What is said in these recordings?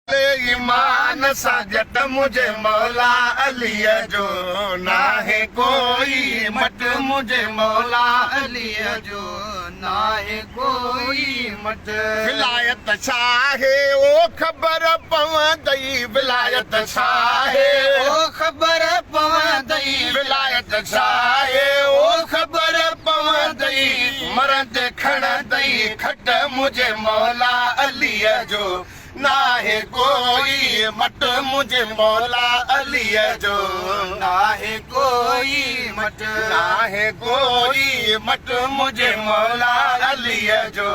ईमान सां जट मुझे मौला अलीअ जो ना है कोई मट मुझे मौला अलीअ जो ना है कोई मट। विलायत छा है ओ ख़बर पवंदई, विलायत छा है ओ ख़बर पवंदई, विलायत छा है ओ ख़बर पवंदई, मरंदे खणंदई खट मुझे मौला अलीअ जो ना है कोई मट मुझे मौला अलीअ जो ना है कोई मट, ना है कोई मट मुझे मौला अलीअ जो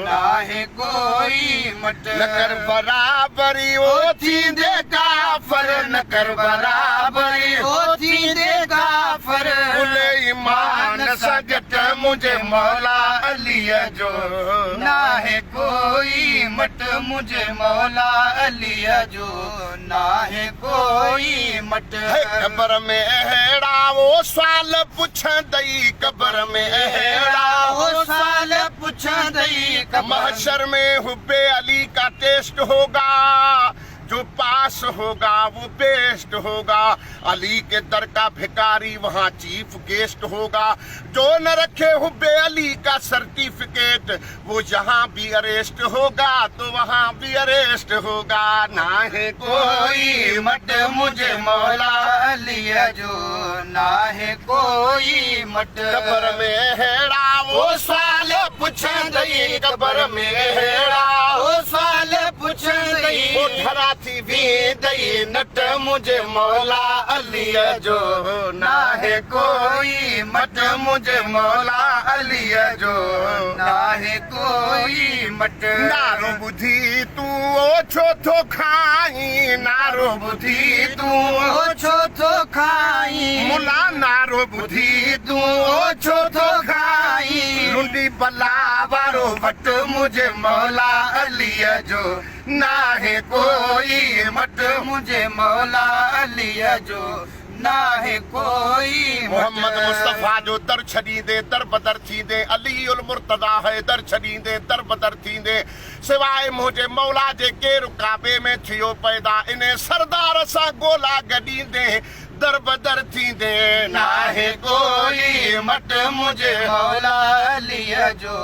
ना है कोई मट। न कर बराबरी ओ थींदे काफ़र, न कर बराबरी ओ थींदे काफ़र, उले ईमान सां जट मुझे मौला अलीअ जो ना है कोई मट मुझे मौला अलीअ जो ना है कोई मट। कब्र में अहिड़ा वो सवाल पुछंदई, कब्र में अहिड़ा वो सवाल पुछंदई, महशर में हुब्बे अली का टेस्ट होगा, जो पास होगा वो बेस्ट होगा, अली के दर का भिखारी वहाँ चीफ गेस्ट होगा, जो न रखे हुब्बे अली का सर्टिफिकेट वो यहाँ भी अरेस्ट होगा, तो वहाँ भी अरेस्ट होगा। ना है कोई मट मुझे मौला अलीअ जो ना है कोई मट। कब्र में हेड़ा वो सवाल पुछंदई, कब्र में हेड़ा वो सवाल पुछंदई, वो ठरा थी वेंदई नट मुझे मौला अलीअ जो ना है कोई मट मुझे मौला अलीअ जो ना है कोई मट। नारो बुधी तू ओ छो थो खाई, नारो बुधी तू ओ छो थो खाई, मुला नारो बुधी तू ओ छो थो खाई, लुंडी बला वारो वट मुझे मौला अलीअ जो ना है कोई मट मुझे मौला अलीअ जो ना है कोई। मोहम्मद मुस्तफ़ा जो दर छॾींदे दर बदर थींदे, अली उल मुर्तदा है दर छॾींदे दर बदर थींदे, सिवाय मुंहिंजे मौला जे केरु काबे में थियो पैदा, इन सरदार सां गोला गॾींदे दर बदर थींदे। ना है कोई मट मुझे मौला अलीअ जो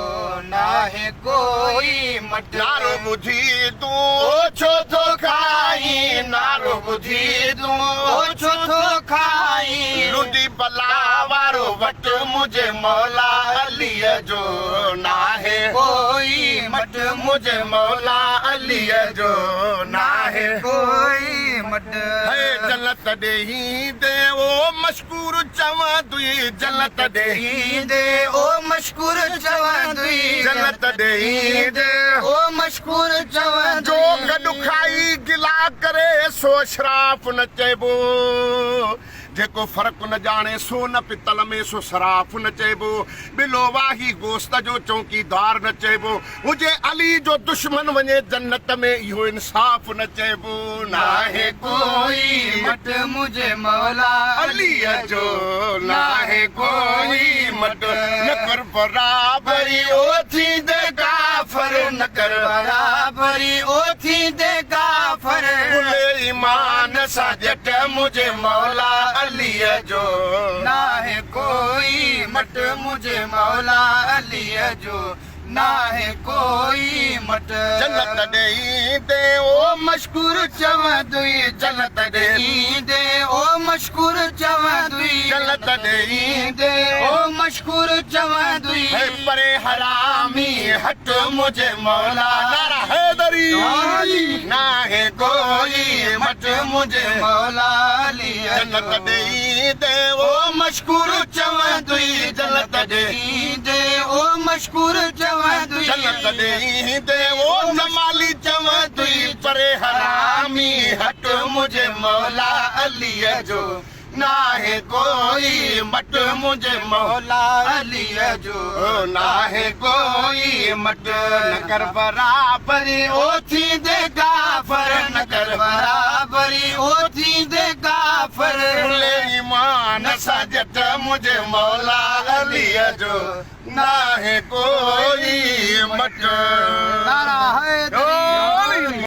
ना है कोई मट। नारो बुधी तू ओ छो थो खाई, नारो बुधी तू ओ छो थो खाई, लुंडी बला वारो वट मुझे मौला अलीअ जो ना है कोई मट मुझे मौला अलीअ जो ना है कोई मट। है जन्नत ॾेही दे ओ मशकूर चवंदुई, जन्नत ॾेही दे ओ मशकूर चवंदुई, जन्नत ॾेही दे ओ मशकूर चवंदुई, जो गॾु खाई गिला करे सो शराफ न चइबो, जेको फ़र्क़ु न ॼाणे सो न पितल में सो सराफ न चइबो, बिलो वाही गोश्त जो चौकीदार न चइबो, हुजे अली जो दुश्मन वञे जन्नत में इहो इंसाफ़ न चइबो। ना है कोई मट मुझे मौला अलीअ जो ना है कोई मट। न कर बराबरी ओ थींदे काफ़र, न कर बराबरी ओ थींदे काफ़र, उले ईमान सां जट मुझे मौला अलीअ जो ना है कोई मट मुझे मौला अलीअ जो ना है कोई मट। जन्नत ॾेईंदे ओ मशकूर चवंदुई, जन्नत ॾेईंदे ओ मशकूर चवंदुई, जन्नत ॾेईंदे ओ मशकूर चवंदुई, परे हरामी हट मुझे मौला नारा हैदरी ना है कोई मट मुझे मौला अलीअ। जन्नत ॾेईंदे ओ मशकूर चवंदुई, जन्नत ॾेईंदे ओ मशकूर चवंदुई, जन्नत ॾेईंदे ओ जमाली चवंदुई, परे हरामी हट मुझे मौला अलीअ जो ना है कोई मट मुझे मौला अलीअ जो ना है कोई मट। न कर बराबरी ओ थींदे काफ़र, न कर बराबरी ओ थींदे काफ़र, उले ईमान सां जट मुझे मौला अलीअ जो ना है कोई मट। नारा हैदरी।